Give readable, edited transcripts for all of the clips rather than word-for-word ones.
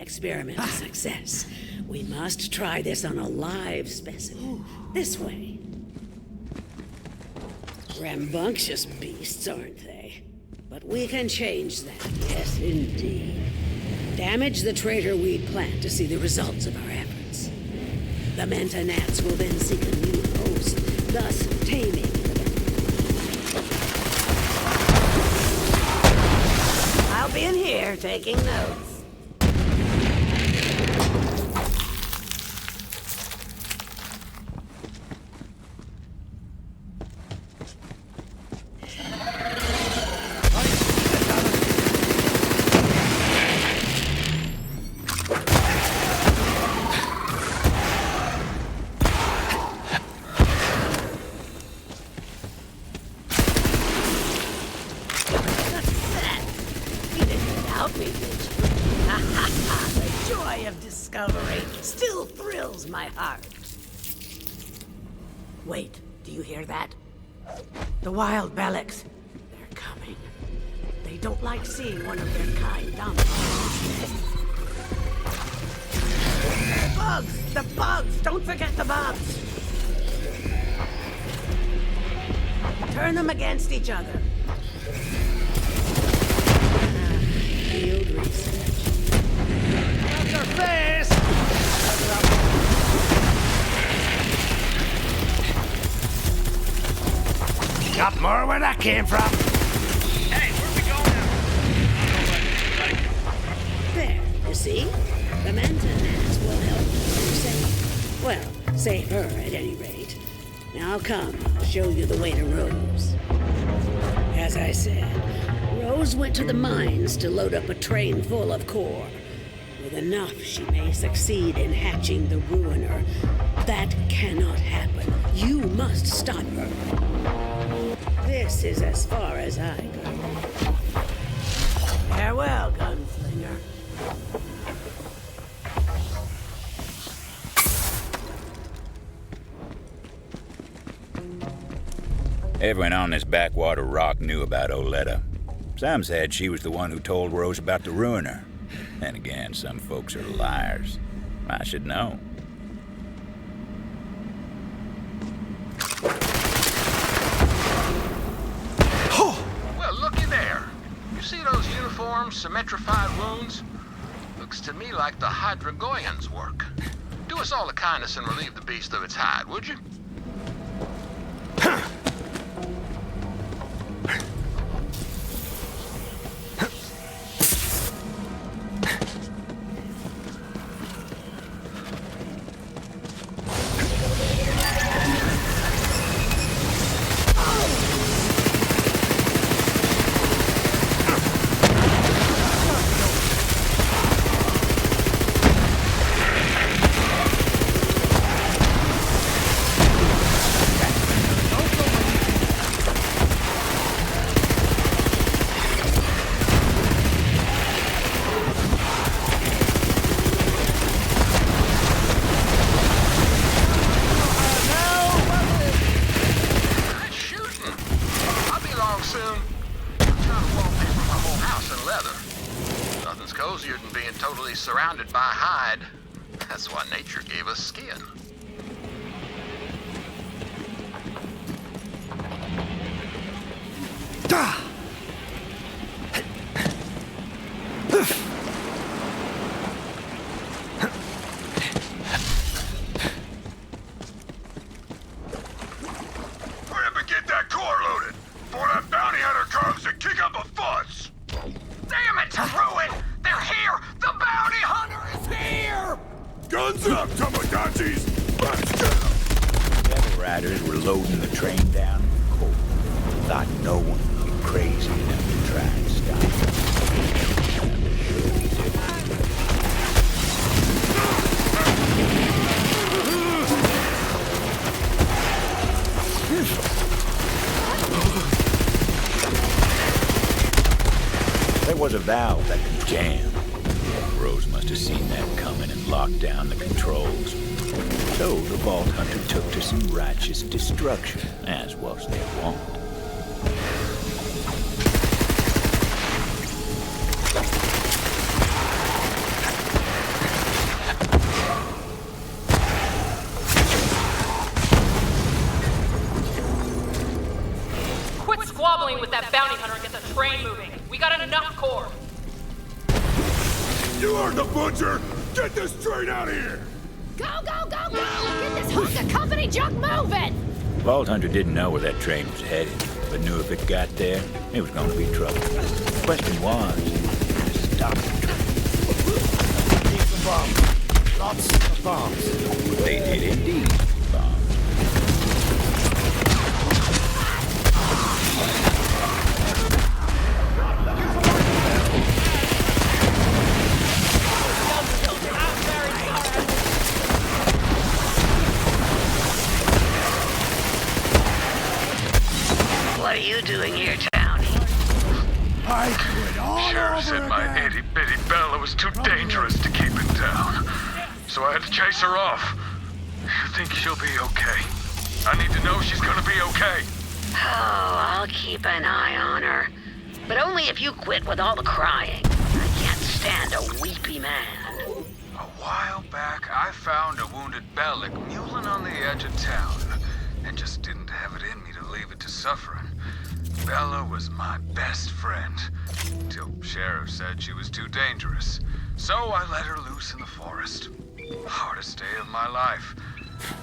Experiment a success. We must try this on a live specimen. This way. Rambunctious beasts, aren't they? But we can change that, yes indeed. Damage the traitor weed plant to see the results of our efforts. The Manta gnats will then seek a new host, thus taming the I'll be in here taking notes. Still thrills my heart. Wait, do you hear that? The wild Belix. They're coming. They don't like seeing one of their kind dominate. Bugs! The bugs! Don't forget the bugs! Turn them against each other. Field research. That's your face! Got more where that came from. Hey, where we going now? There, you see? The Manta gnats will help you save. Well, save her at any rate. Now come, I'll show you the way to Rose. As I said, Rose went to the mines to load up a train full of core. With enough, she may succeed in hatching the Ruiner. That cannot happen. You must stop her. This is as far as I go. Farewell, gunslinger. Everyone on this backwater rock knew about Oletta. Some said she was the one who told Rose about the Ruiner. Then again, some folks are liars. I should know. Well, looky there. You see those uniforms, symmetrified wounds? Looks to me like the Hydragoyans' work. Do us all a kindness and relieve the beast of its hide, would you? Cozier than being totally surrounded by hide. That's why nature gave us skin. Hurry up and get that core loaded before that bounty hunter comes to kick up a fuss! Damn it, Ruin! They're here! The bounty hunter is here! Guns up, Tamagotchis! Let's go! Devil Riders were loading the train down with coal. Thought no one would be crazy enough to try and stop them. There was a valve that could jam. Rose must have seen that coming and locked down the controls. So the Vault Hunter took to some righteous destruction, as was their wont. Quit squabbling with that bounty hunter and get the train moving. We got enough core. You heard the butcher! Get this train out of here! Go, go, go, go! Get this hunk of company junk moving! Vault Hunter didn't know where that train was headed, but knew if it got there, it was going to be trouble. The question was, stop the train. Keep the bombs. Lots of bombs. They did indeed, bombs. What are you doing here, Townie? I quit all Sheriff over said my again. itty-bitty Bella was too dangerous to keep in town. So I had to chase her off. You think she'll be okay? I need to know she's gonna be okay. Oh, I'll keep an eye on her. But only if you quit with all the crying. I can't stand a weepy man. A while back, I found a wounded Bellic muling on the edge of town, and just didn't have it in me to leave it to suffering. Bella was my best friend, till Sheriff said she was too dangerous. So I let her loose in the forest. Hardest day of my life.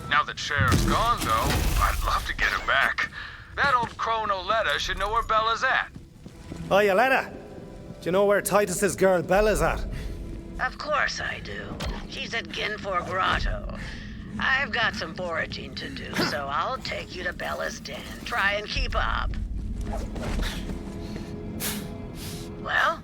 Now that Sheriff's gone, though, I'd love to get her back. That old crone Oletta should know where Bella's at. Oh, Yoletta, do you know where Titus's girl Bella's at? Of course I do. She's at Ginfor Grotto. I've got some foraging to do, so I'll take you to Bella's den. Try and keep up. Well?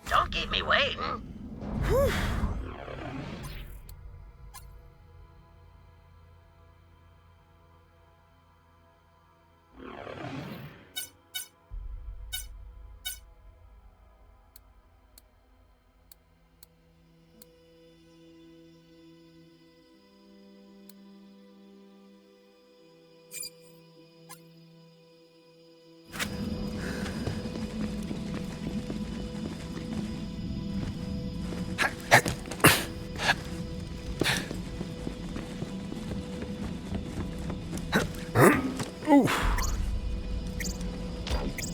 Don't keep me waiting.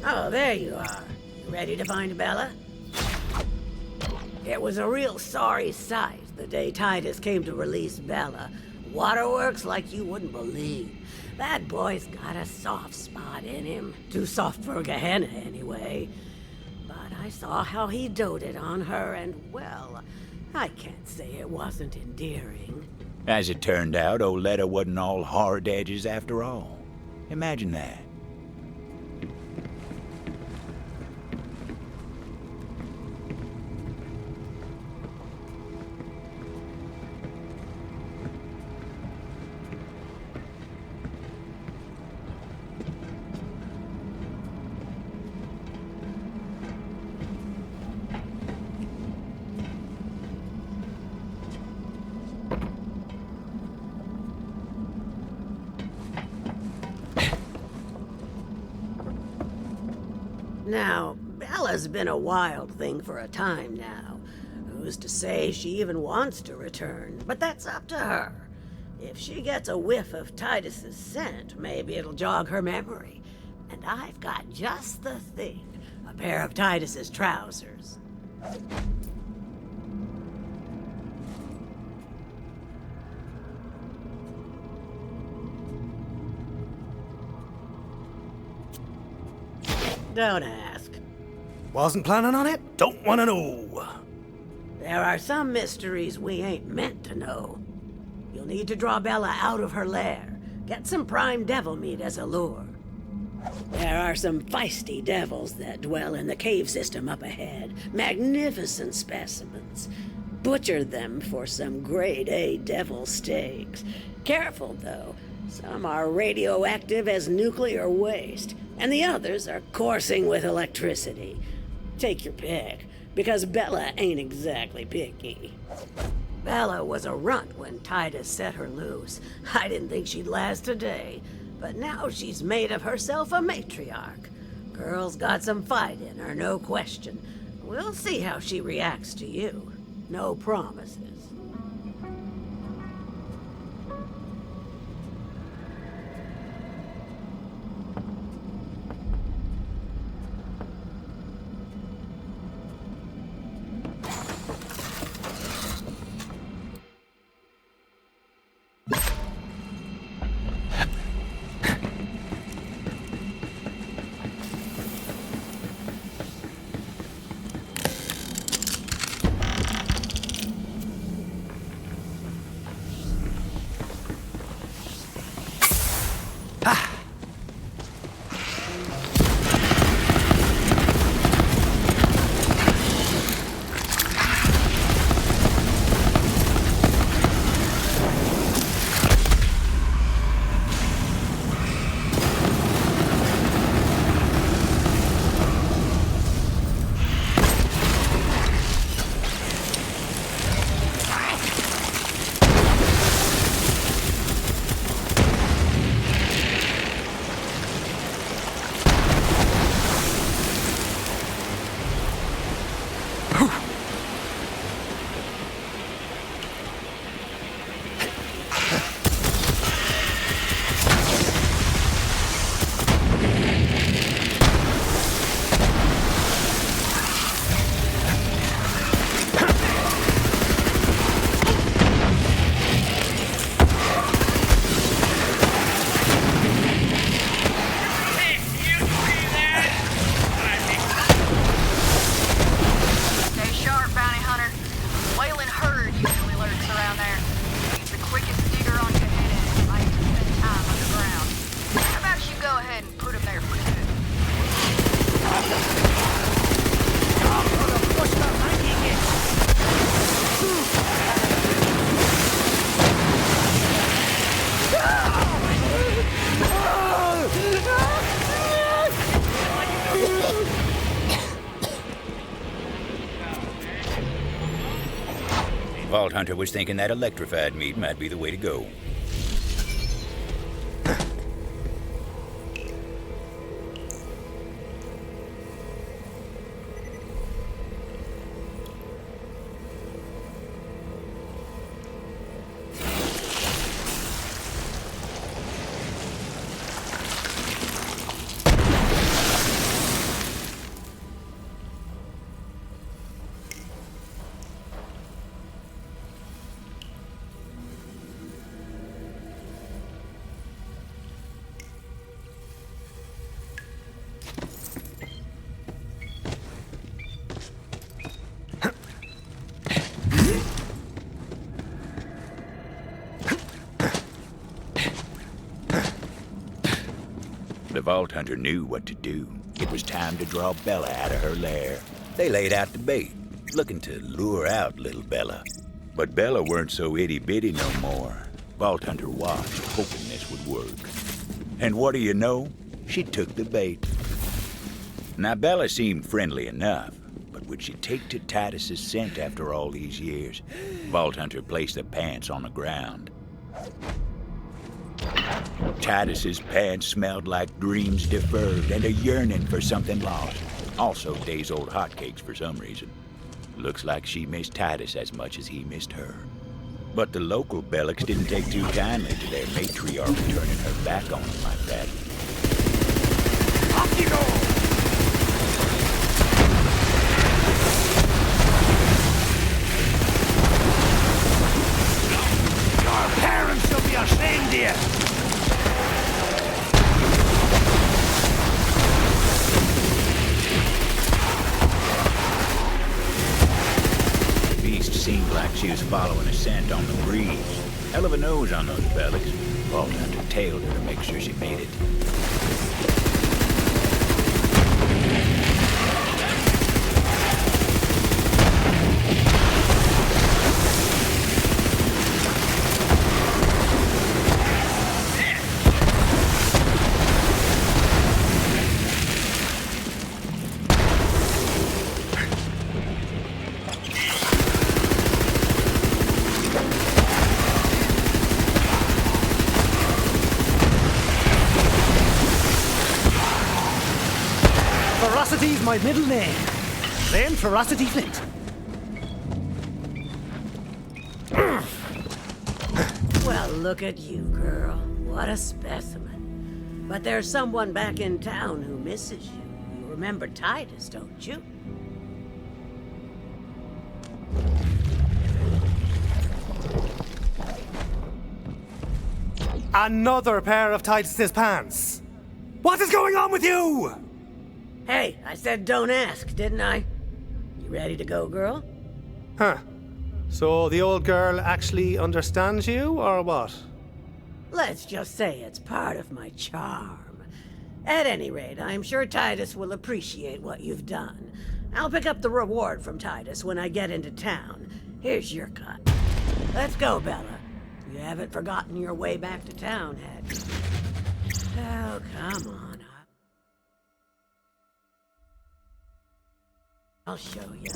Oh, there you are. You ready to find Bella? It was a real sorry sight the day Titus came to release Bella. Waterworks like you wouldn't believe. That boy's got a soft spot in him. Too soft for Gehenna, anyway. But I saw how he doted on her, and, well, I can't say it wasn't endearing. As it turned out, Oletta wasn't all hard edges after all. Imagine that. Now, Bella's been a wild thing for a time now. Who's to say she even wants to return? But that's up to her. If she gets a whiff of Titus's scent, maybe it'll jog her memory. And I've got just the thing. A pair of Titus's trousers. Don't ask. Wasn't planning on it? Don't want to know. There are some mysteries we ain't meant to know. You'll need to draw Bella out of her lair. Get some prime devil meat as a lure. There are some feisty devils that dwell in the cave system up ahead. Magnificent specimens. Butchered them for some grade A devil steaks. Careful, though. Some are radioactive as nuclear waste, and the others are coursing with electricity. Take your pick, because Bella ain't exactly picky. Bella was a runt when Titus set her loose. I didn't think she'd last a day, but now she's made of herself a matriarch. Girl's got some fight in her, no question. We'll see how she reacts to you. No promises. Vault Hunter was thinking that electrified meat might be the way to go. The Vault Hunter knew what to do. It was time to draw Bella out of her lair. They laid out the bait, looking to lure out little Bella. But Bella weren't so itty-bitty no more. Vault Hunter watched, hoping this would work. And what do you know? She took the bait. Now, Bella seemed friendly enough, but would she take to Titus's scent after all these years? Vault Hunter placed the pants on the ground. Titus's pants smelled like dreams deferred and a yearning for something lost. Also days-old hotcakes for some reason. Looks like she missed Titus as much as he missed her. But the local Bellics didn't take too kindly to their matriarch turning her back on them like that. Off you go! Your parents will be ashamed of you! Seemed like she was following a scent on the breeze. Hell of a nose on those Bellics. Vault Hunter tailed her to make sure she made it. my middle name. Then Ferocity Flint. Well, look at you, girl. What a specimen. But there's someone back in town who misses you. You remember Titus, don't you? Another pair of Titus's pants. What is going on with you? Hey, I said don't ask, didn't I? You ready to go, girl? Huh. So the old girl actually understands you, or what? Let's just say it's part of my charm. At any rate, I'm sure Titus will appreciate what you've done. I'll pick up the reward from Titus when I get into town. Here's your cut. Let's go, Bella. You haven't forgotten your way back to town, had you? Oh, come on. I'll show you.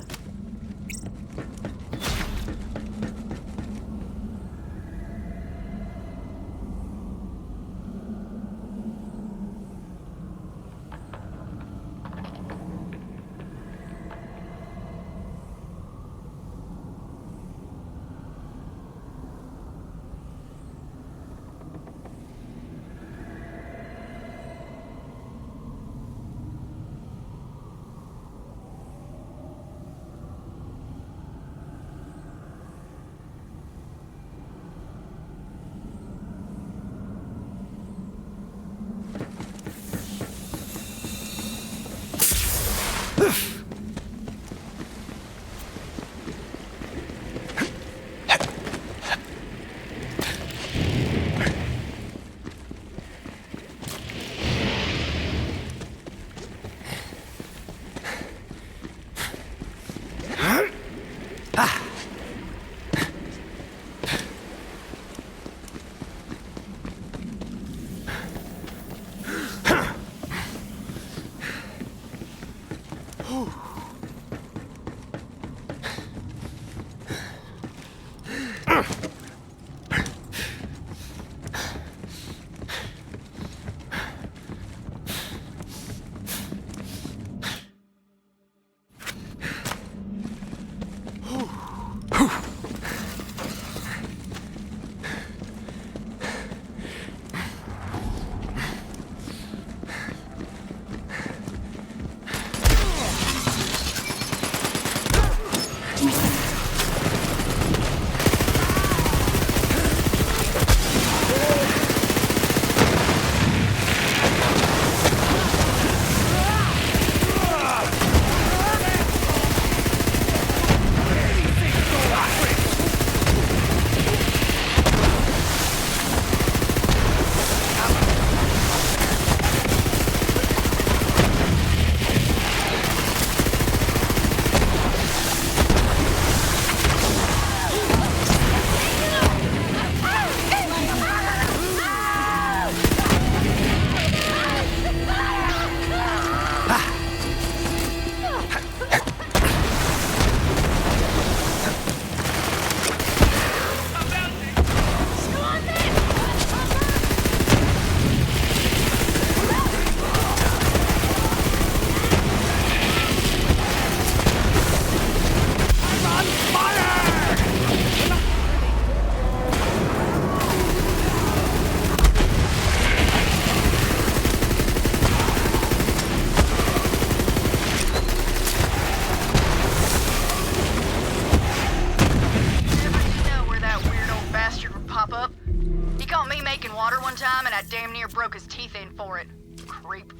Damn near broke his teeth in for it. Creep.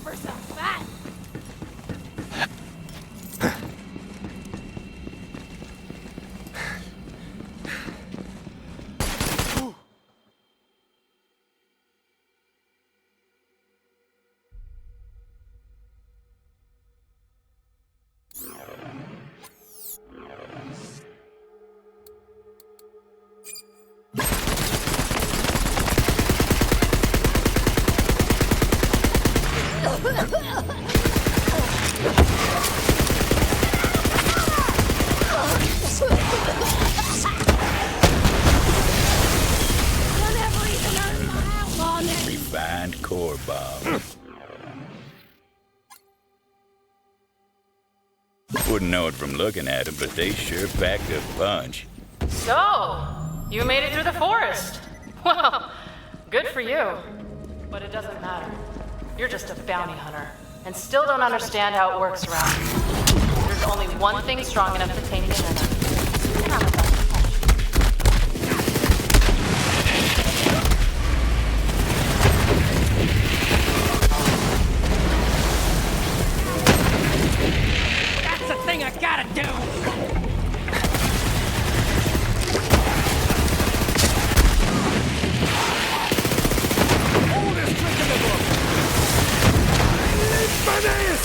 for some fun. Refined core bomb. Wouldn't know it from looking at them, but they sure packed a punch. So, you made it through the forest. Well, good for you. But it doesn't matter. You're just a bounty hunter, and still don't understand how it works around here. There's only one thing strong enough to tame an enemy. And I'm about to catch you. That's the thing I gotta do. Oldest trick in the book! Live for this!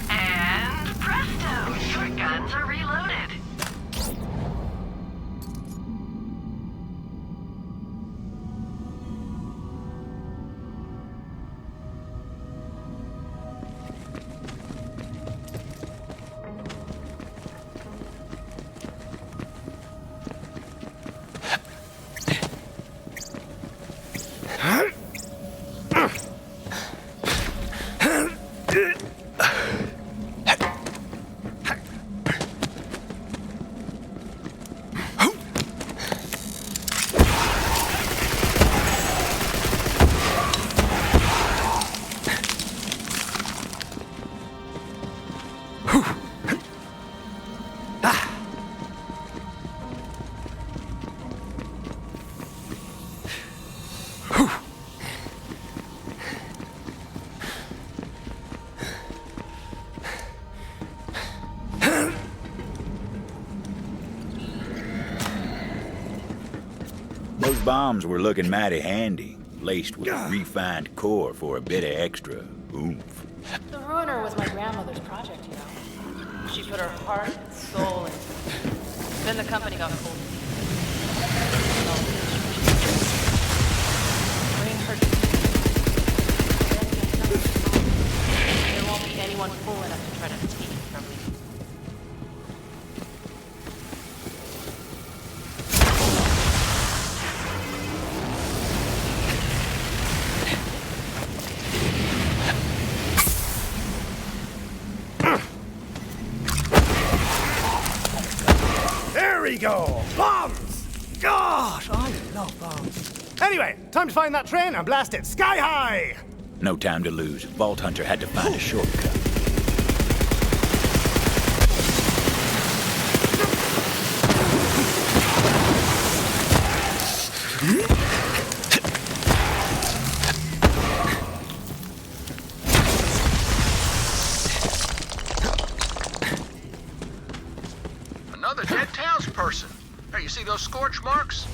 And presto, your guns are reloaded. Those bombs were looking mighty handy, laced with a refined core for a bit of extra oomph. The Ruiner was my grandmother's project, you know. She put her heart and soul into it. Then the company got cold. Bring her to there won't be anyone fool enough to try to take it from me. There we go! Bombs! Gosh, I love bombs. Anyway, time to find that train and blast it sky high! No time to lose. Vault Hunter had to find a shortcut. Another dead townsperson. Hey, you see those scorch marks?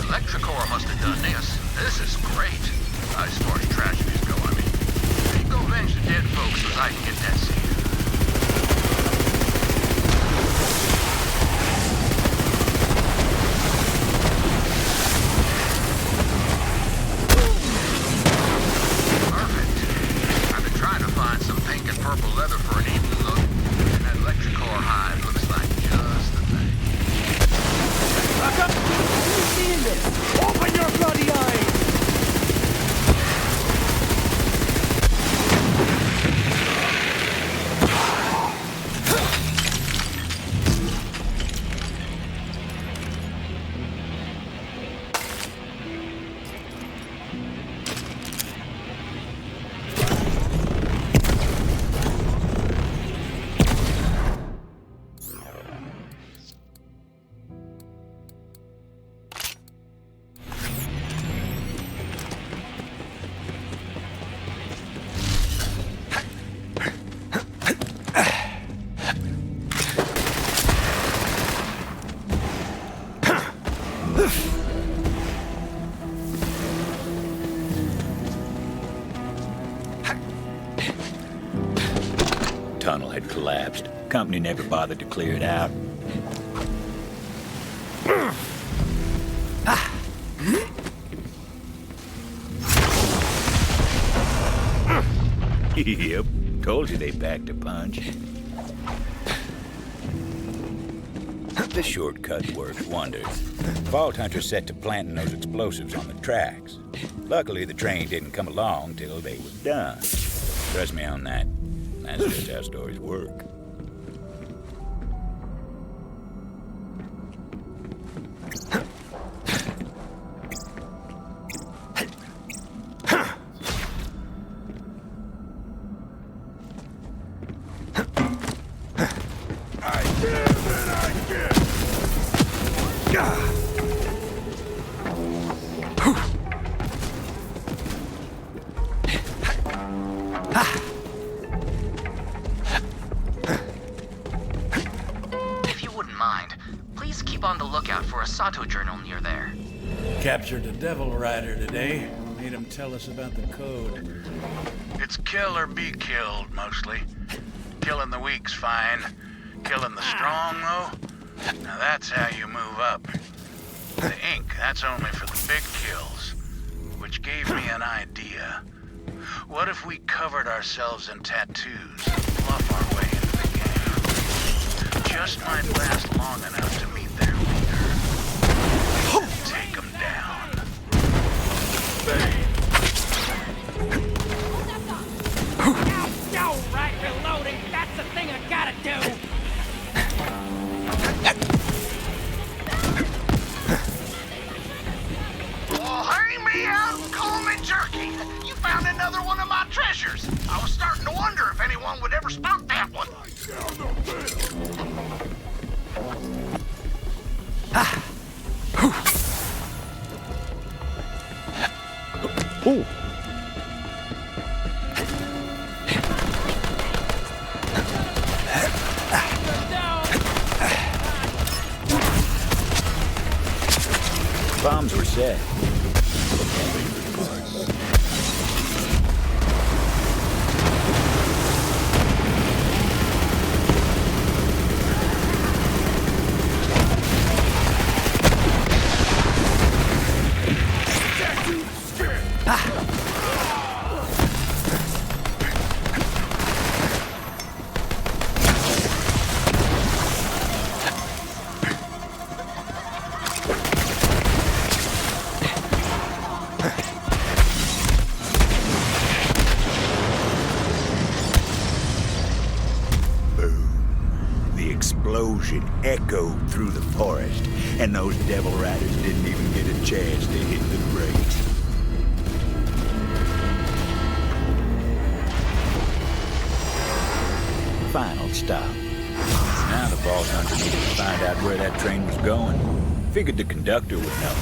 Electricore must have done this. This is great. As far as tragedies go, I mean. Pretty go avenge the dead folks so I can get that seed. Perfect. I've been trying to find some pink and purple leather for an even look, and that electrocore hide looks like just the thing. Back up! Who's seeing this? Open your bloody eyes! Tunnel had collapsed. Company never bothered to clear it out. Yep, told you they packed a punch. The shortcut worked wonders. Vault Hunter set to planting those explosives on the tracks. Luckily, the train didn't come along till they were done. Trust me on that. That's just how stories work. Captured a devil rider today. Made him tell us about the code. It's kill or be killed, mostly. Killing the weak's fine. Killing the strong, though? Now that's how you move up. The ink, that's only for the big kills. Which gave me an idea. What if we covered ourselves in tattoos, fluff our way into the game? Just might last long enough to meet their leader. Take them down. Now, right, reloading. That's the thing I gotta do. Well, hang me out and call me jerky. You found another one of my treasures. I was starting to wonder if anyone would ever spot that one. Ooh. Bombs were set. Explosion echoed through the forest, and those devil riders didn't even get a chance to hit the brakes. Final stop. Now the Vault Hunter needed to find out where that train was going. Figured the conductor would know,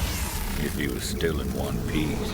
if he was still in one piece.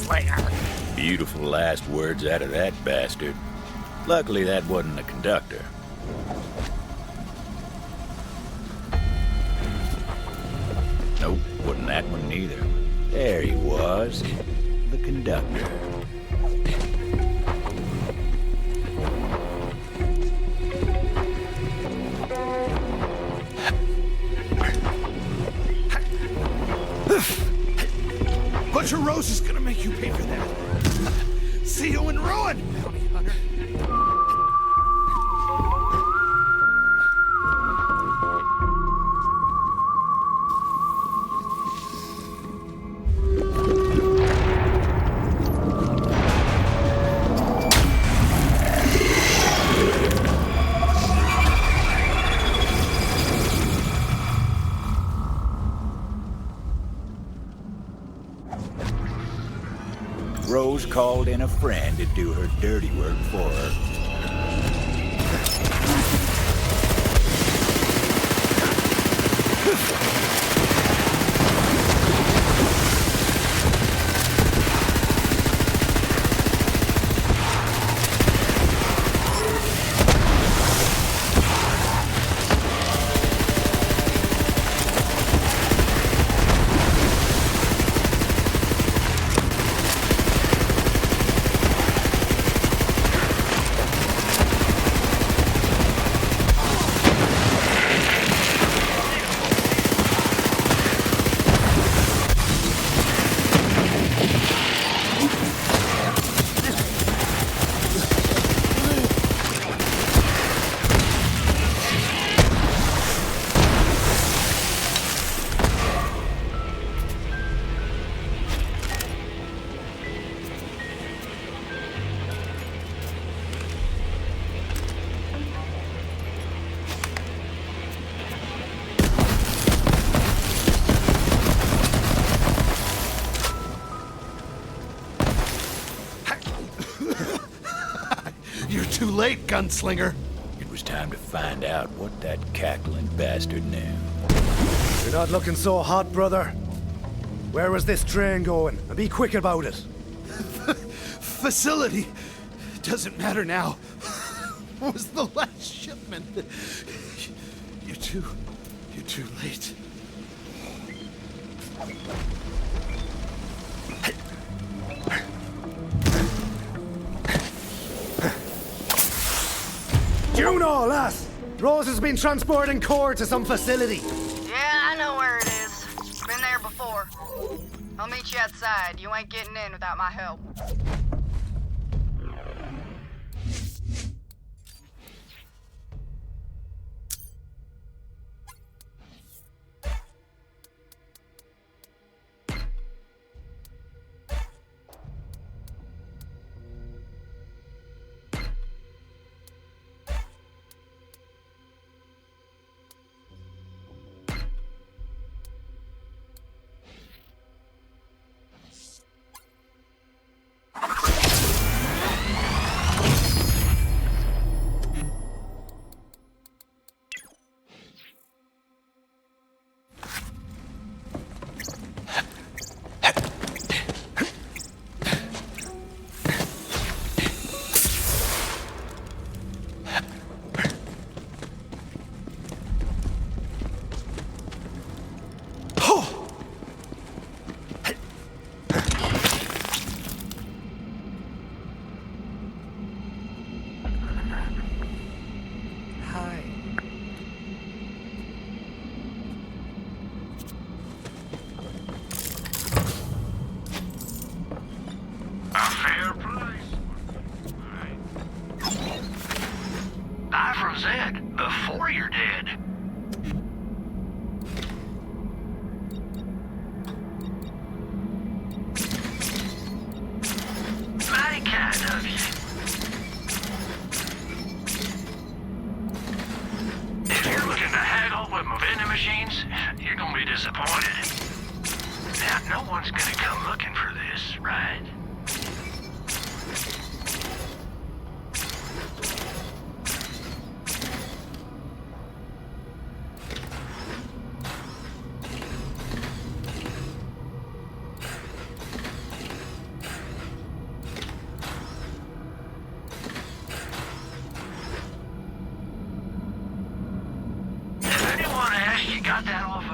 gunslinger. Beautiful last words out of that bastard. Luckily, that wasn't the conductor. Nope, wasn't that one neither. There he was, the conductor. Bunch of roses gonna make you pay for that. See you in ruin, bounty hunter. Rose called in a friend to do her dirty work for her. You're too late, gunslinger. It was time to find out what that cackling bastard knew. You're not looking so hot, brother. Where was this train going? And be quick about it. Facility. Doesn't matter now. Was the last shipment. You're too late. Juno, lass! Rose has been transporting core to some facility. Yeah, I know where it is. Been there before. I'll meet you outside. You ain't getting in without my help. Zed, before you're dead. Mighty kind of you. If you're looking to haggle with my vending machines, you're gonna be disappointed. Now, no one's gonna come looking for this, right? You got that off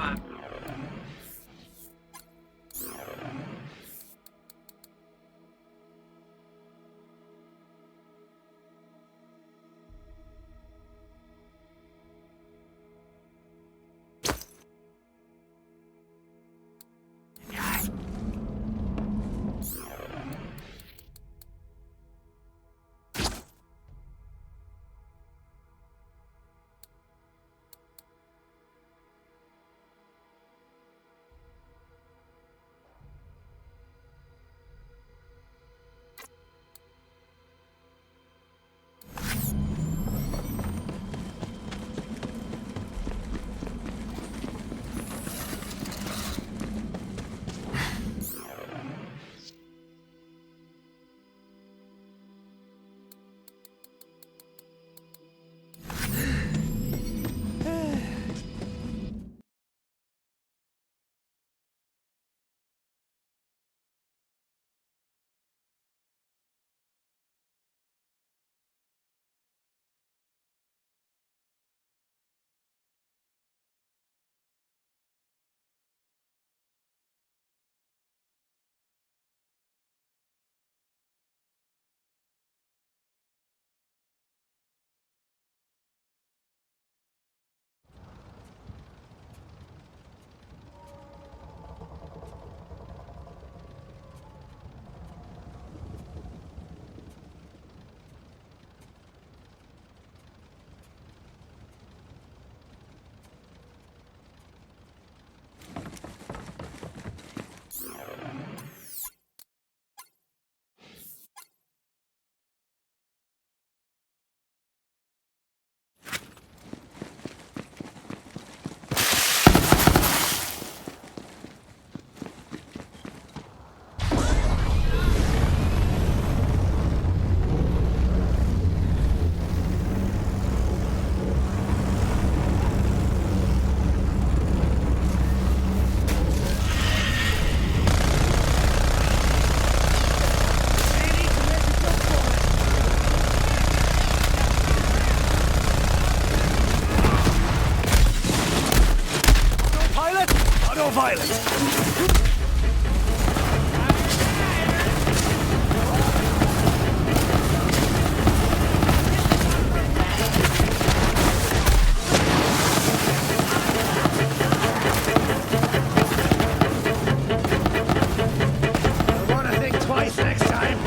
Violence! I want to think twice next time.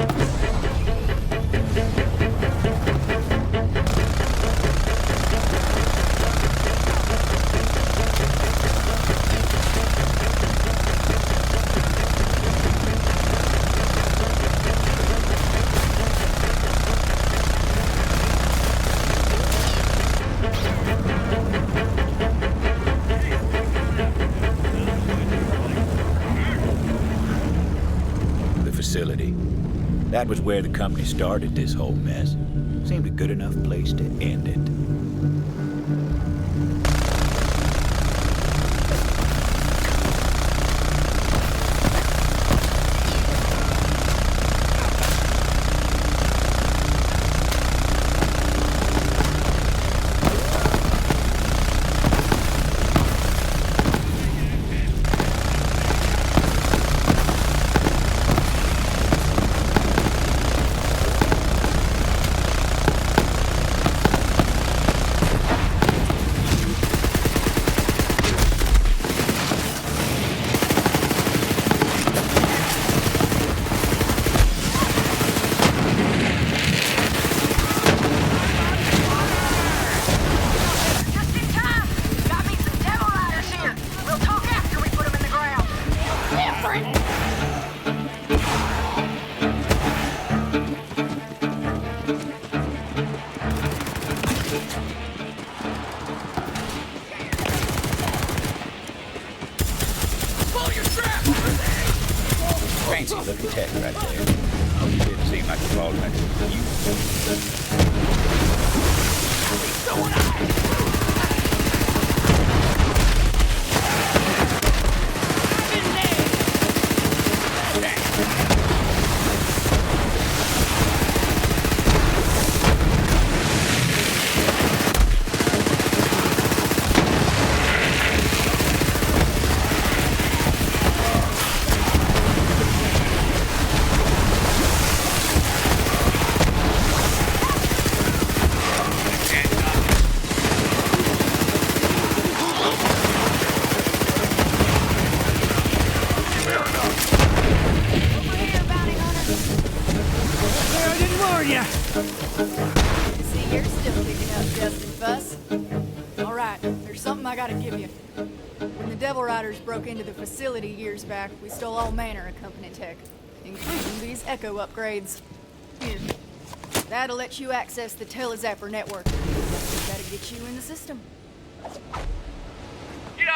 Facility. That was where the company started this whole mess. Seemed a good enough place to end it. Fancy looking tech right there. Didn't seem like a ball like There's something I gotta give you. When the Devil Riders broke into the facility years back, we stole all manner of company tech, including these Echo upgrades. Here. That'll let you access the Telezapper network. That'll get you in the system. I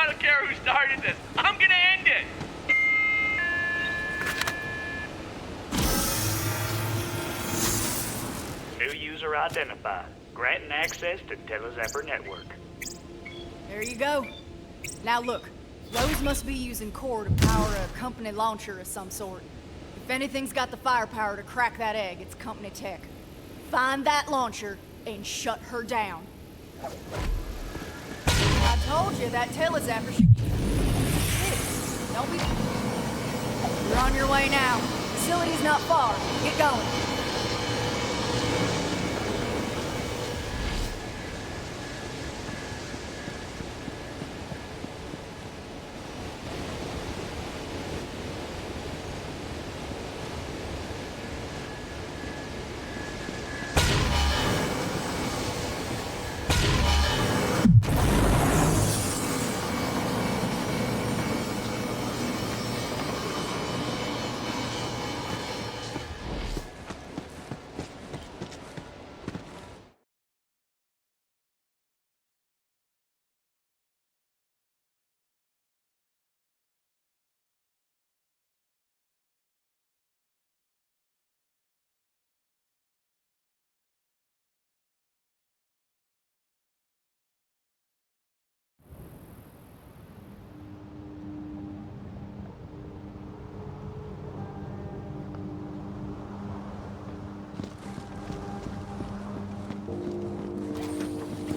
don't care who started this. I'm gonna end it. New user identified. Granting access to Telezapper network. There you go. Now look, Rose must be using core to power a company launcher of some sort. If anything's got the firepower to crack that egg, it's company tech. Find that launcher and shut her down. I told you that Telezapper should... Don't be... You're on your way now. Facility's not far. Get going.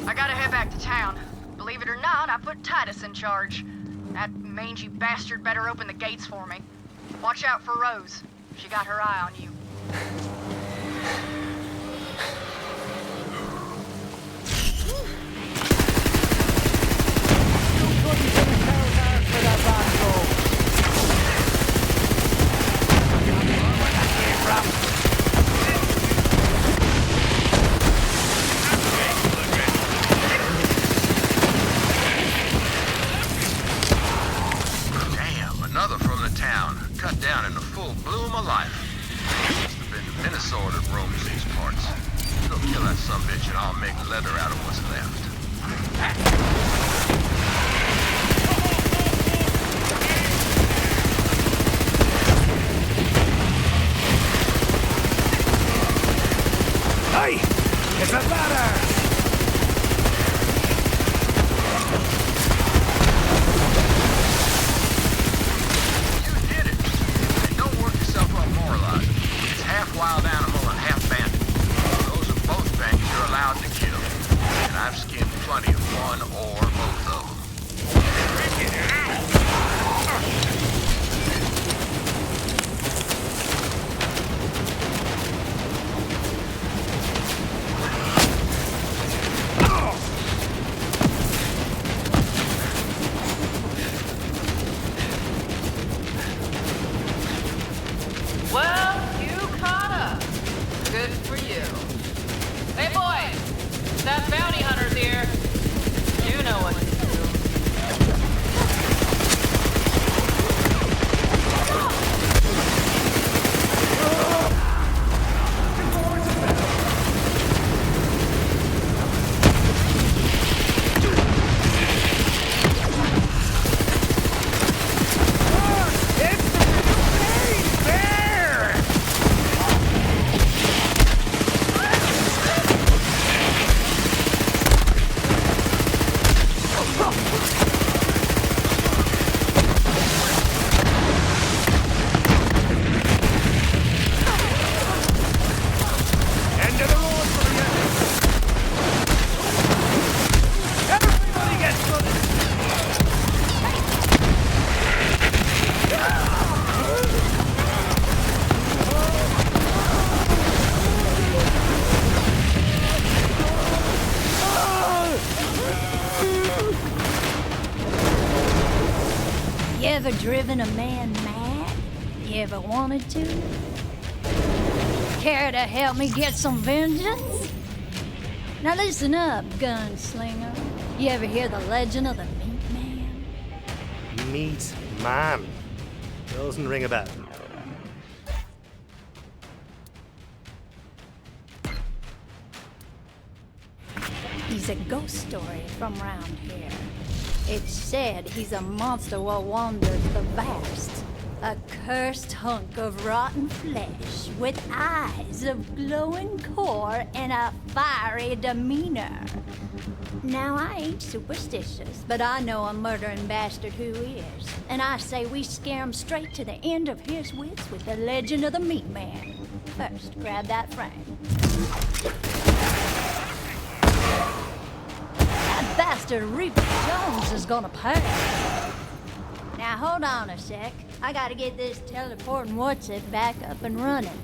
I gotta head back to town. Believe it or not, I put Titus in charge. That mangy bastard better open the gates for me. Watch out for Rose. She got her eye on you. Another from the town, cut down in the full bloom of life. Must have been the Minnesota that roams these parts. Go kill that sumbitch and I'll make leather out of what's left. Hey! It's a ladder! Wild animal and half bandit. Those are both things you're allowed to kill. And I've skinned plenty of one or both of them. Good for you. Hey boys, that bounty hunter's here. You know what to do. You ever driven a man mad? You ever wanted to? Care to help me get some vengeance? Now listen up, gunslinger. You ever hear the legend of the Meat Man? Meat man. Doesn't ring a bell. He's a ghost story from round here. It's said he's a monster what wanders the vast. A cursed hunk of rotten flesh with eyes of glowing core and a fiery demeanor. Now, I ain't superstitious, but I know a murdering bastard who is. And I say we scare him straight to the end of his wits with the legend of the Meat Man. First, grab that frame. That bastard Reaper Jones is gonna pay. Now, hold on a sec. I gotta get this teleporting what's-it back up and running.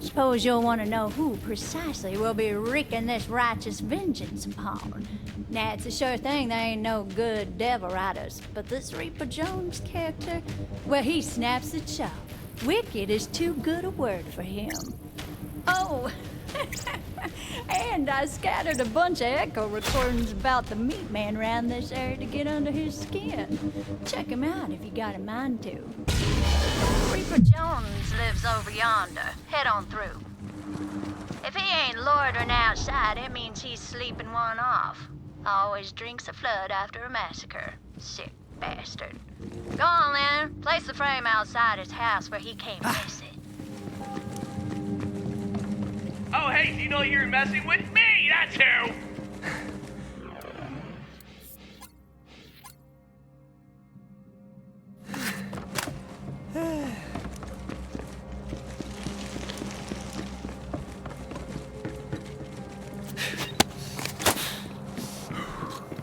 Suppose you'll want to know who precisely we'll be wreaking this righteous vengeance upon. Now, it's a sure thing there ain't no good devil riders, but this Reaper Jones character, well, he snaps the chop. Wicked is too good a word for him. Oh, and I scattered a bunch of echo recordings about the Meat Man around this area to get under his skin. Check him out if you got a mind to. Reaper Jones lives over yonder. Head on through. If he ain't loitering outside, it means he's sleeping one off. Always drinks a flood after a massacre. Sick bastard. Go on then. Place the frame outside his house where he can't miss it. Oh, hey, so you know you're messing with me, that's who!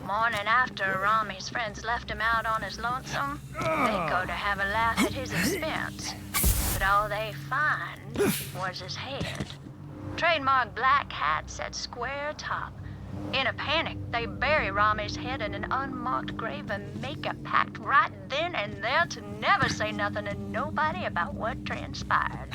Morning after Rami's friends left him out on his lonesome, they go to have a laugh at his expense. But all they find was his head. Trademark black hat set square top. In a panic, they bury Rami's head in an unmarked grave and make a pact right then and there to never say nothing to nobody about what transpired.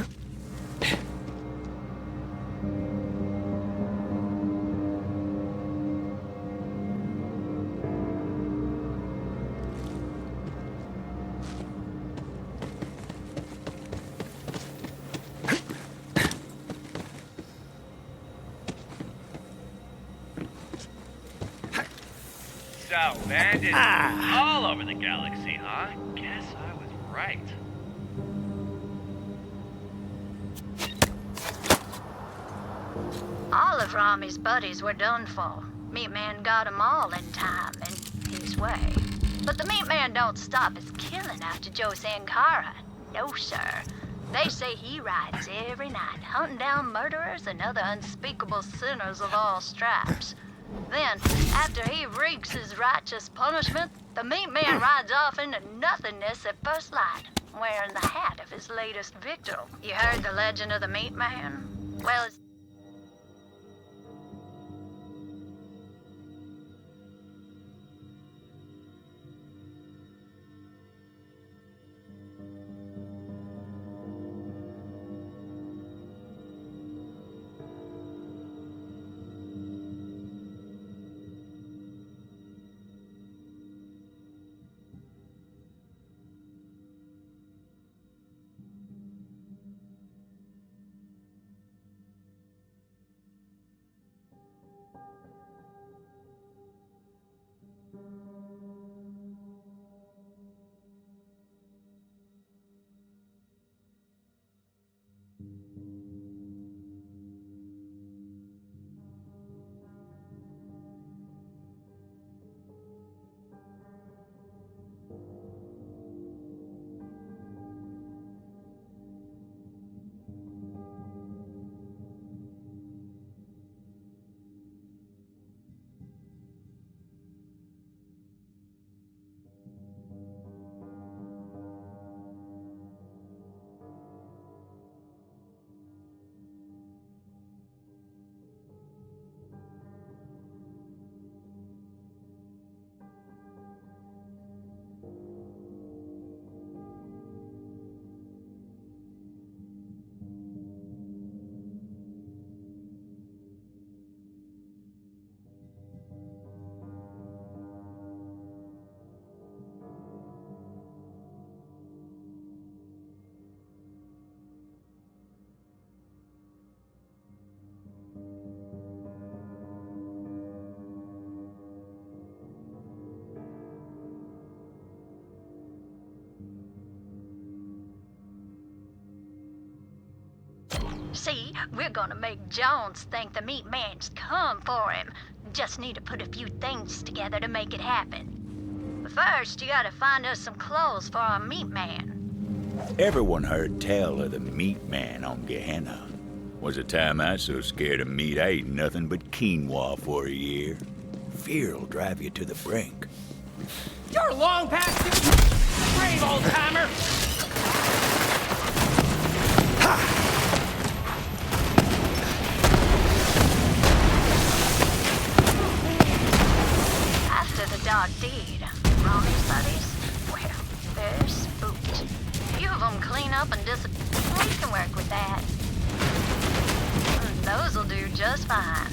So, bandits all over the galaxy, huh? Guess I was right. All of Rami's buddies were done for. Meat Man got 'em all in time, in his way. But the Meat Man don't stop his killing after Joe Sankara. No, sir. They say he rides every night, hunting down murderers and other unspeakable sinners of all stripes. Then, after he wreaks his righteous punishment, the Meat Man rides off into nothingness at first light, wearing the hat of his latest victim. You heard the legend of the Meat Man? Well, it's See, we're gonna make Jones think the meat man's come for him. Just need to put a few things together to make it happen. But first, you gotta find us some clothes for our meat man. Everyone heard tell of the meat man on Gehenna. Was a time I so scared of meat I ate nothing but quinoa for a year. Fear'll drive you to the brink. You're long past due, brave old timer. After the dog deed, Ronnie's buddies, well, they're spooked. Few of them clean up and disappear. We can work with that. Those'll do just fine.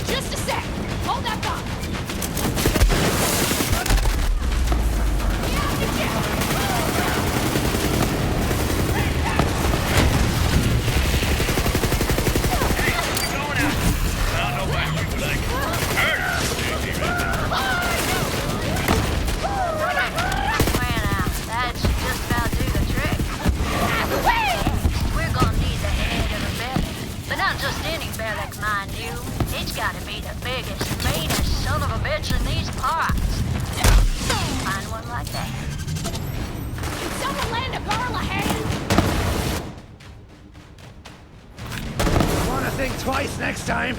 Just a sec. Hold that thought. Gotta be the biggest, meanest son of a bitch in these parts. Find one like that. Can someone lend a girl a hand? Wanna think twice next time?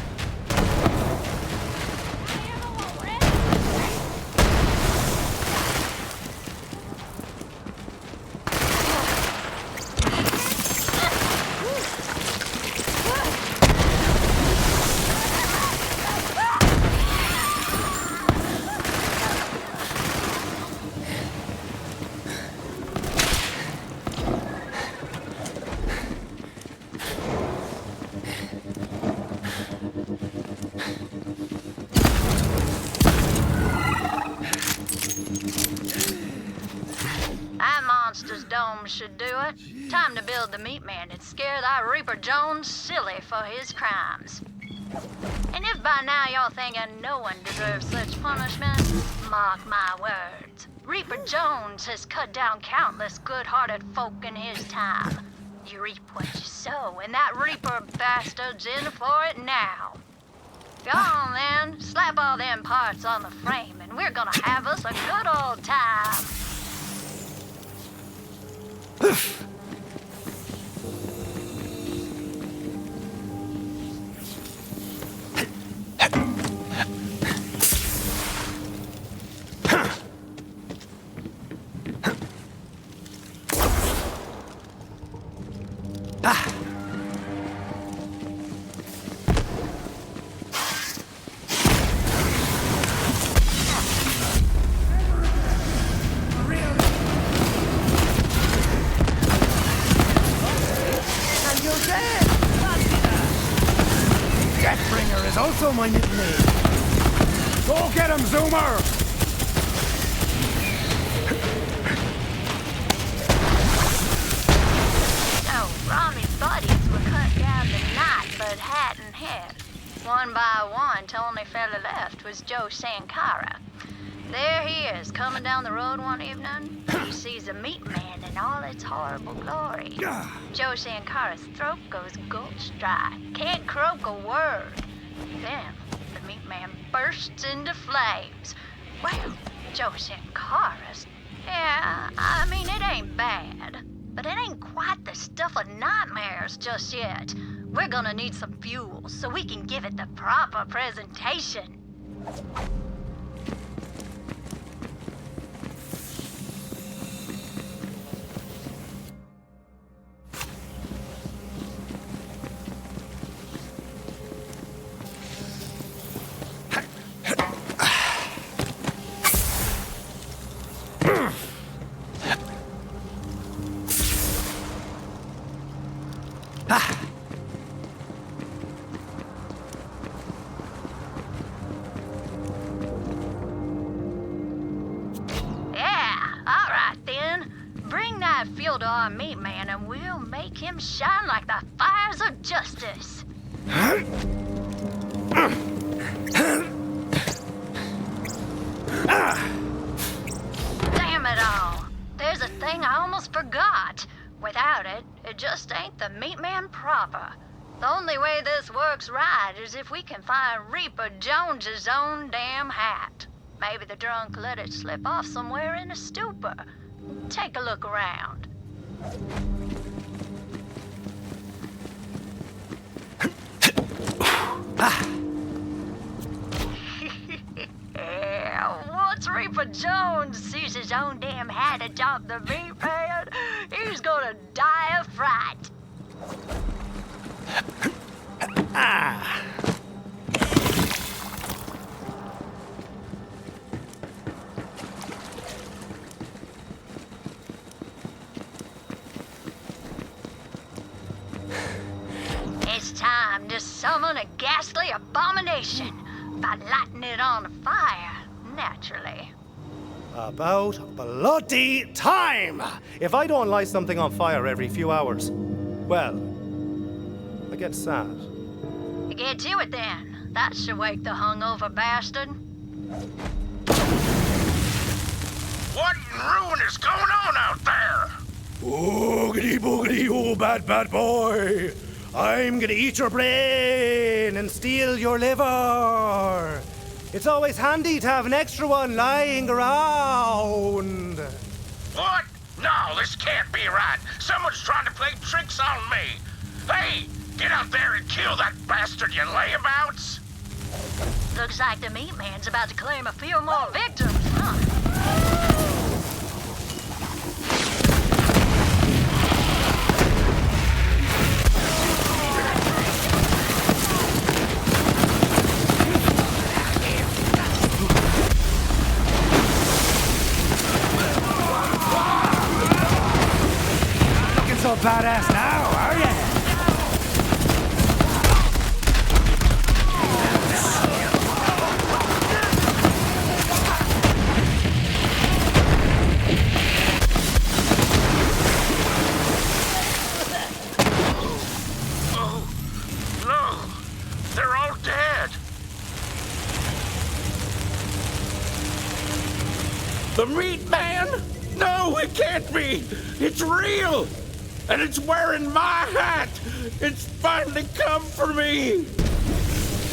Dome should do it. Time to build the meat man and scare that Reaper Jones silly for his crimes. And if by now y'all thinking no one deserves such punishment, mark my words. Reaper Jones has cut down countless good-hearted folk in his time. You reap what you sow, and that Reaper bastard's in for it now. Go on then, slap all them parts on the frame, and we're gonna have us a good old time. Deathbringer is also my nickname. Go get him, Zoomer! So, Rami's buddies were cut down tonight, but hadn't hit. One by one, till only fella left was Joe Sankara. There he is, coming down the road one evening. He sees a meat man in all its horrible glory. Joe Sankara's throat goes gulch dry. Can't croak a word. Then, the meat man bursts into flames. Well, Joe Sankara's... Yeah, I mean, it ain't bad. But it ain't quite the stuff of nightmares just yet. We're gonna need some fuel so we can give it the proper presentation. Fuel to our meat man and we'll make him shine like the fires of justice. Damn it all. works right is if we can find Reaper Jones's own damn hat. Maybe the drunk let it slip off somewhere in a stupor. Take a look around. Yeah, once Reaper Jones sees his own damn hat atop the meat pan, he's gonna die of fright. It's time to summon a ghastly abomination by lighting it on fire, naturally. About bloody time! If I don't light something on fire every few hours, well, I get sad. Get to it then. That should wake the hungover bastard. What in ruin is going on out there? Oogity boogity, oh bad, bad boy! I'm gonna eat your brain and steal your liver! It's always handy to have an extra one lying around! What? No, this can't be right. Someone's trying to play tricks on me. Hey, get out there and kill that bastard, you layabouts! Looks like the meat man's about to claim a few more victims, huh? So badass now, are ya? Oh, no. They're all dead. The meat man? No, it can't be. It's real. And it's wearing my hat! It's finally come for me!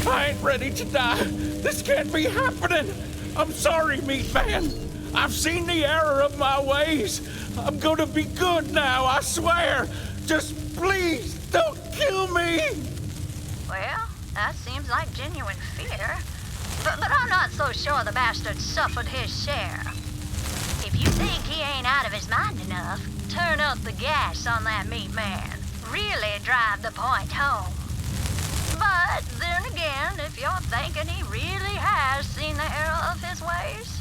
I ain't ready to die. This can't be happening. I'm sorry, meat man. I've seen the error of my ways. I'm gonna be good now, I swear. Just please don't kill me. Well, that seems like genuine fear. But I'm not so sure the bastard suffered his share. If you think he ain't out of his mind enough, turn up the gas on that meat man. Really drive the point home. But then again, if you're thinking he really has seen the error of his ways,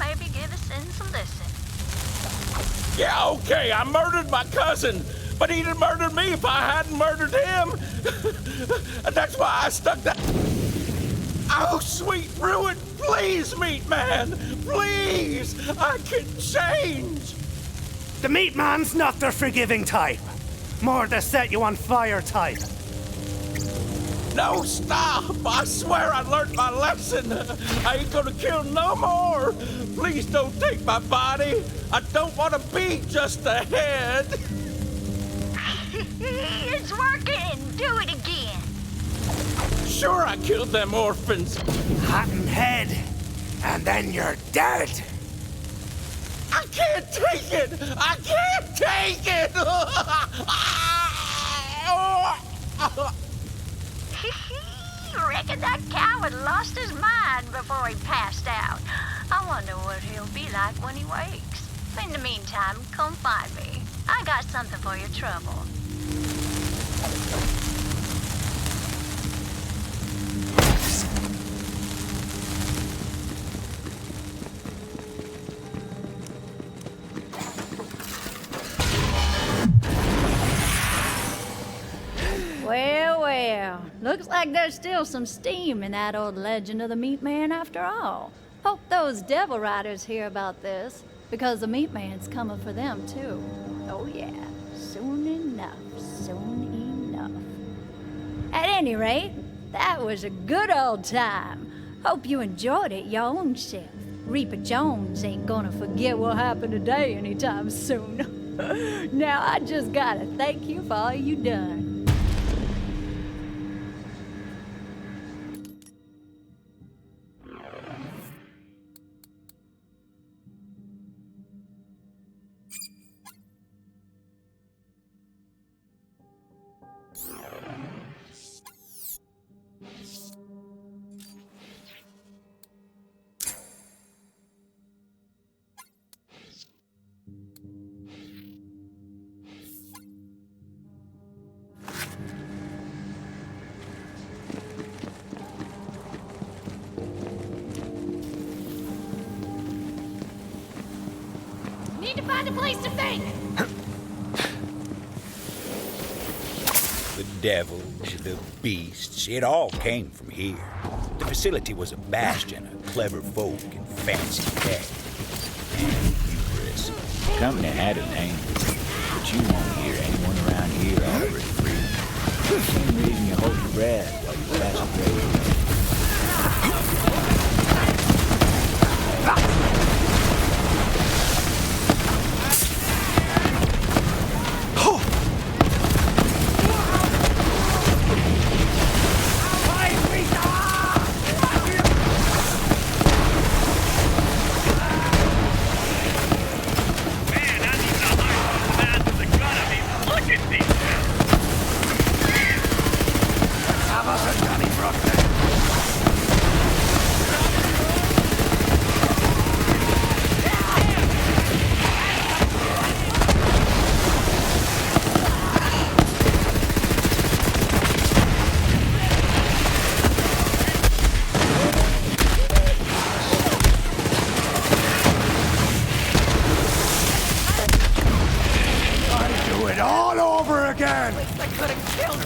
maybe give his sins a listen. Yeah, okay, I murdered my cousin, but he'd have murdered me if I hadn't murdered him. And that's why I stuck that. Oh, sweet ruin, please, meat man, please, I can change. The meat man's not the forgiving type. More the set you on fire type. No, stop! I swear I learned my lesson. I ain't gonna kill no more. Please don't take my body. I don't want to be just a head. It's working. Do it again. Sure, I killed them orphans. Hat and head, and then you're dead. I can't take it! I can't take it! Reckon that coward lost his mind before he passed out. I wonder what he'll be like when he wakes. In the meantime, come find me. I got something for your trouble. Well, looks like there's still some steam in that old legend of the Meat Man after all. Hope those devil riders hear about this, because the Meat Man's coming for them too. Oh yeah, soon enough, soon enough. At any rate, that was a good old time. Hope you enjoyed it your own self. Reaper Jones ain't gonna forget what happened today anytime soon. Now I just gotta thank you for all you done. find a place to think! The devils, the beasts, it all came from here. The facility was a bastion of clever folk and fancy tech. And hubris. The company had a name, but you won't hear anyone around here offer it free. Same reason you hold your breath while you pass a grave.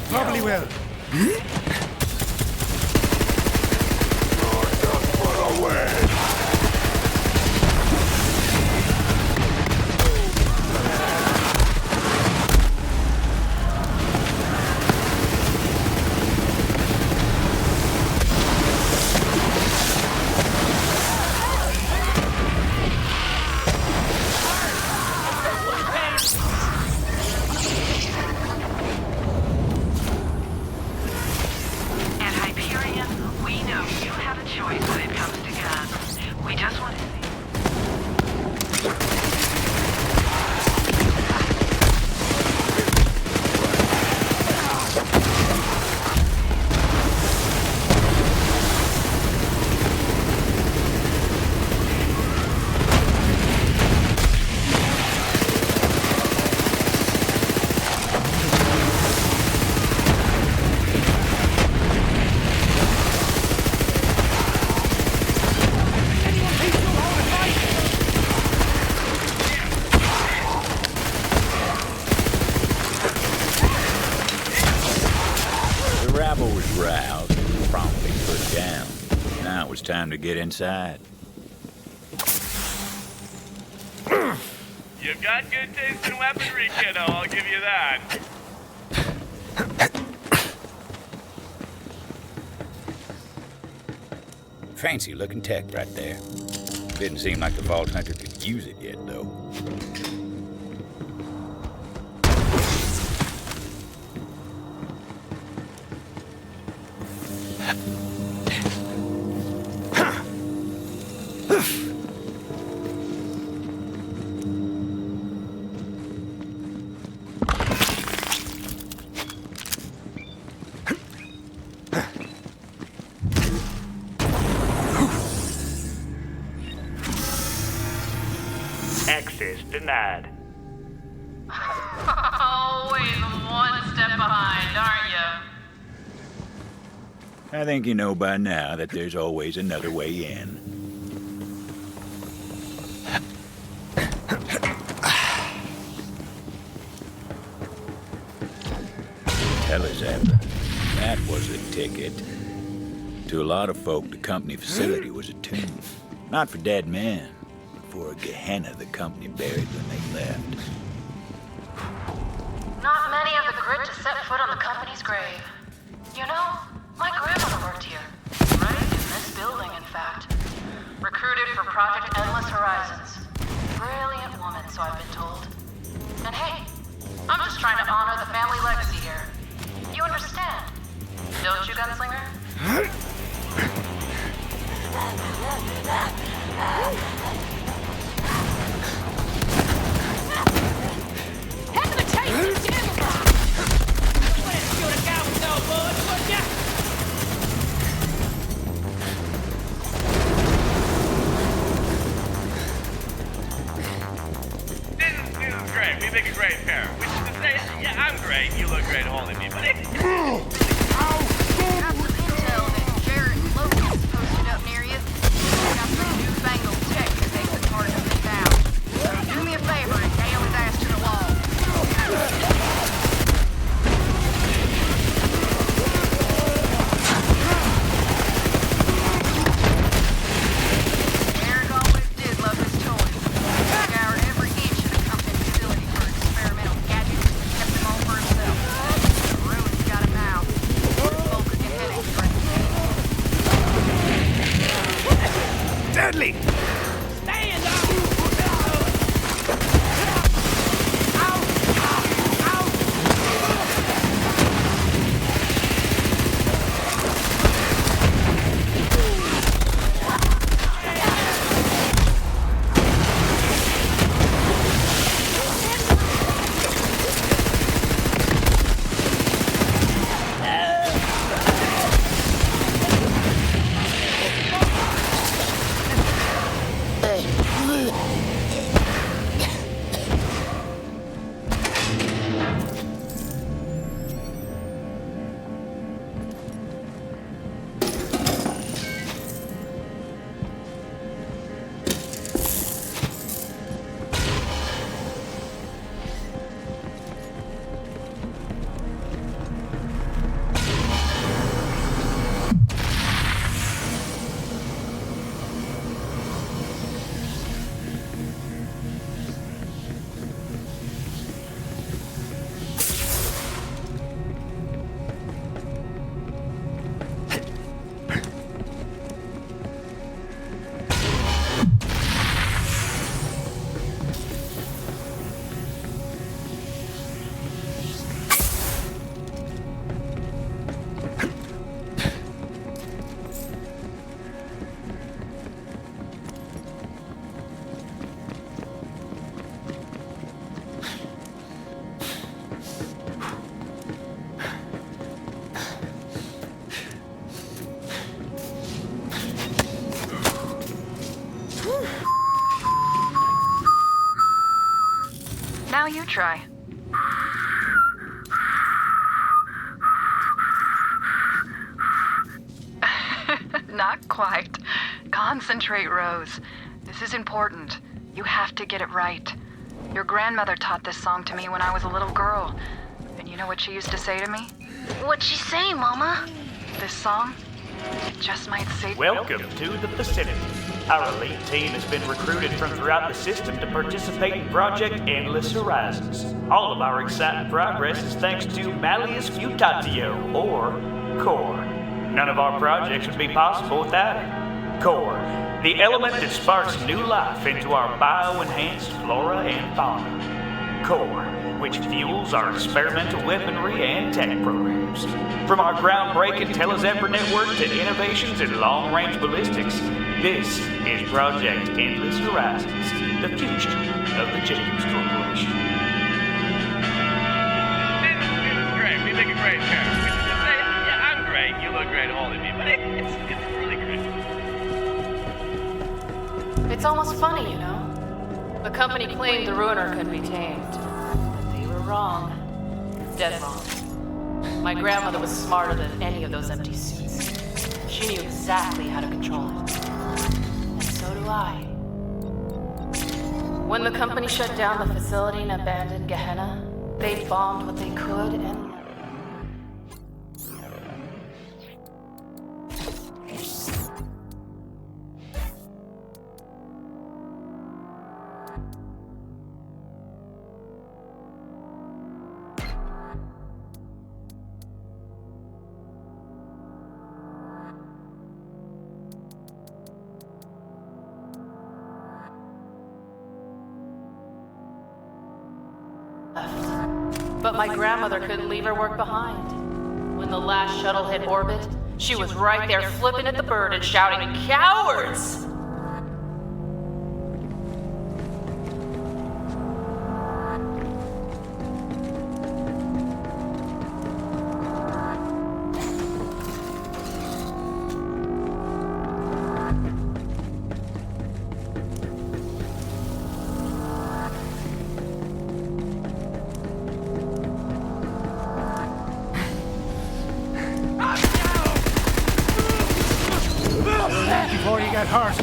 Probably will. Time to get inside. You've got good taste in weaponry, kiddo, I'll give you that. Fancy looking tech right there. Didn't seem like the Vault Hunter could use it yet, though. Access denied. Always one step behind, aren't you? I think you know by now that there's always another way in. Tell us, Amber, that was a ticket. To a lot of folk, the company facility was a tomb. Not for dead men, but for a Gehenna the company buried when they left. Not many have the grit to set foot on the company's grave. You know, my grandmother worked here. Right in this building, in fact. Recruited for Project Endless Horizons. Brilliant woman, so I've been told. And hey, I'm just trying to honor the family legacy here. You understand? Don't you, Gunslinger? Heck of a taste of Denver! You wouldn't shoot a guy with no bullets, would ya? This is great. We make a great pair. Which is to say, yeah, I'm great. You look great holding me, but deadly! Stand up! Now you try. Not quite. Concentrate, Rose. This is important. You have to get it right. Your grandmother taught this song to me when I was a little girl. And you know what she used to say to me? What'd she say, Mama? This song, it just might save... Welcome to the vicinity. Our elite team has been recruited from throughout the system to participate in Project Endless Horizons. All of our exciting progress is thanks to Malleus Mutatio, or Core. None of our projects would be possible without it. Core, the element that sparks new life into our bio-enhanced flora and fauna. Core, which fuels our experimental weaponry and tech programs. From our groundbreaking Telezebra network to innovations in long-range ballistics, this is Project Endless Horizons, the future of the Jacobs Corporation. This is great. We make a great pair. We should just say, yeah, I'm great. You look great, all of you. But it's really great. It's almost funny, you know? The company claimed the Ruiner could be tamed. But they were wrong. Dead wrong. My grandmother was smarter than any of those empty suits. She knew exactly how to control it. And so do I. When the company shut down the facility and abandoned Gehenna, they bombed what they could and... But my grandmother couldn't leave her work behind. When the last shuttle hit orbit, she was right there flipping at the bird and shouting, "Cowards!" Before you get hurt.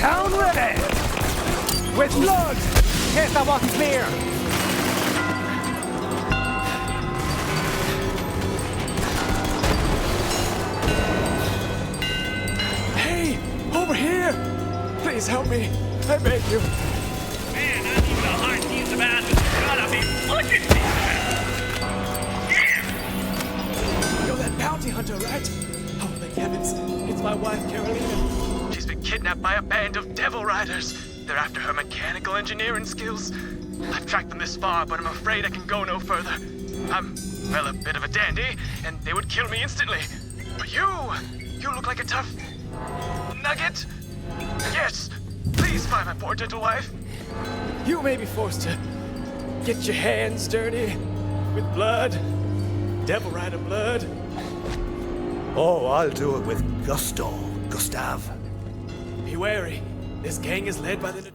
town ready! With blood! In case that wasn't clear. Hey! Over here! Please help me. I beg you. Man, I need to hide these bastards. Gotta be looking for You're that bounty hunter, right? Oh, thank heavens. It's my wife, Carolina. She's been kidnapped by a band of devil riders. They're after her mechanical engineering skills. I've tracked them this far, but I'm afraid I can go no further. I'm, well, a bit of a dandy, and they would kill me instantly. But you look like a tough nugget. Yes, please find my poor gentle wife. You may be forced to get your hands dirty with blood, devil rider blood. Oh, I'll do it with gusto, Gustav. Be wary. This gang is led by the